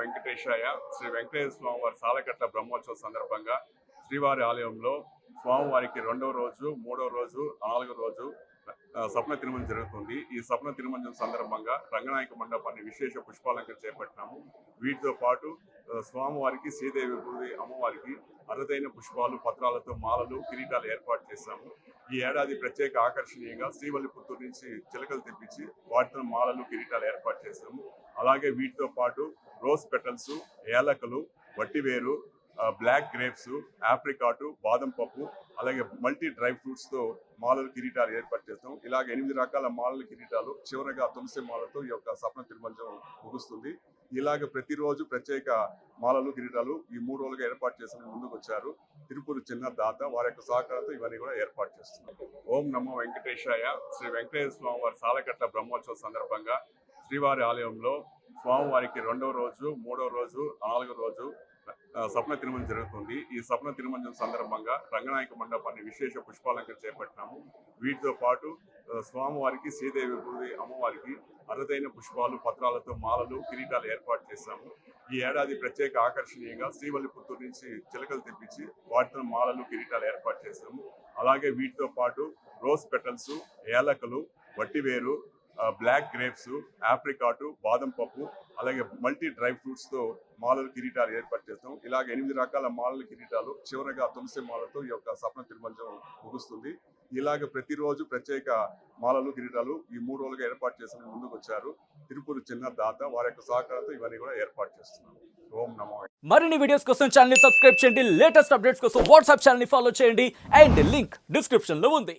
వెంకటేశాయ. శ్రీ వెంకటేశ్వర స్వామి వారి సాలకట్ల బ్రహ్మోత్సవం సందర్భంగా శ్రీవారి ఆలయంలో స్వామివారికి 2వ రోజు, 3వ రోజు, 4వ రోజు స్వప్న తిరుమంజనం జరుగుతుంది. ఈ స్వప్న తిరుమంజనం సందర్భంగా రంగనాయక మండపాన్ని విశేష పుష్పాలంకరణ చేపట్టినాము. వీటితో పాటు స్వామివారికి, శ్రీదేవి భూదేవి అమ్మవారికి అరుదైన పుష్పాలు, పత్రాలతో మాలలు, కిరీటాలు ఏర్పాటు చేశాము. ఈ ఏడాది ప్రత్యేక ఆకర్షణీయంగా శ్రీవల్లిపుత్తూరు నుంచి చిలకలు తెప్పించి వాటితో మాలలు, కిరీటాలు ఏర్పాటు చేశాము. అలాగే వీటితో పాటు రోజ్ పెటల్స్, ఏలకలు, వట్టివేరు, బ్లాక్ గ్రేప్స్, ఆప్రికాటు, బాదం పప్పు, అలాగే మల్టీ డ్రై ఫ్రూట్స్తో మాలలు, కిరీటాలు ఏర్పాటు చేస్తాం. ఇలాగ 8 రకాల మాలలు, కిరీటాలు, చివరగా తులసి మాలతో ఈ యొక్క స్వప్న తిరుమంజనం ముగుస్తుంది. ఇలాగ ప్రతిరోజు ప్రత్యేక మాలలు, కిరీటాలు ఈ 3 రోజులుగా ఏర్పాటు చేసుకుని ముందుకు వచ్చారు. తిరుపూరు చిన్న దాత వారి యొక్క సహకారంతో ఇవన్నీ కూడా ఏర్పాటు చేస్తున్నారు. ఓం నమో వెంకటేశాయ. శ్రీ వెంకటేశ్వర స్వామి వారి సాలకట్ల బ్రహ్మోత్సవం సందర్భంగా శ్రీవారి ఆలయంలో స్వామివారికి 2వ రోజు, 3వ రోజు, 4వ రోజు స్వప్న తిరుమంజనం జరుగుతుంది. ఈ స్వప్న తిరుమంజనం సందర్భంగా రంగనాయక మండపాన్ని విశేష పుష్పాలంకరణ చేపట్టినాము. వీటితో పాటు స్వామివారికి, శ్రీదేవి భూదేవి అమ్మవారికి అరుదైన పుష్పాలు, పత్రాలతో మాలలు, కిరీటాలు ఏర్పాటు చేశాము. ఈ ఏడాది ప్రత్యేక ఆకర్షణీయంగా శ్రీవల్లిపుత్తూరు నుంచి చిలకలు తెప్పించి వాటితో మాలలు, కిరీటాలు ఏర్పాటు చేశాము. అలాగే వీటితో పాటు రోజ్ పెటల్స్, ఏలకలు, వట్టివేరు, బ్లాక్ గ్రేప్స్, ఆప్రికాటు, బాదం పప్పు, అలాగే మల్టీ డ్రై ఫ్రూట్స్తో మాలలు, కిరీటాలు ఏర్పాటు చేస్తాం. ఇలాగ 8 రకాల మాలలు, కిరీటాలు, చివరగా తులసి మాలతో ఈ యొక్క స్వప్న తిరుమంజనం ముగుస్తుంది. ఇలాగ ప్రతిరోజు ప్రత్యేక మాలలు, కిరీటాలు ఈ 3 రోజులుగా ఏర్పాటు చేసుకుని ముందుకు వచ్చారు. తిరుపూరు చిన్న దాత వారి యొక్క సహకారంతో ఇవన్నీ కూడా ఏర్పాటు చేస్తున్నారు. ఓం నమో. మరిన్ని వీడియోస్ కోసం ఛానల్ ని సబ్స్క్రైబ్ చేయండి. లేటెస్ట్ అప్డేట్స్ కోసం వాట్సాప్ ఛానల్ ని ఫాలో చేయండి. అండ్ లింక్ డిస్క్రిప్షన్ లో ఉంది.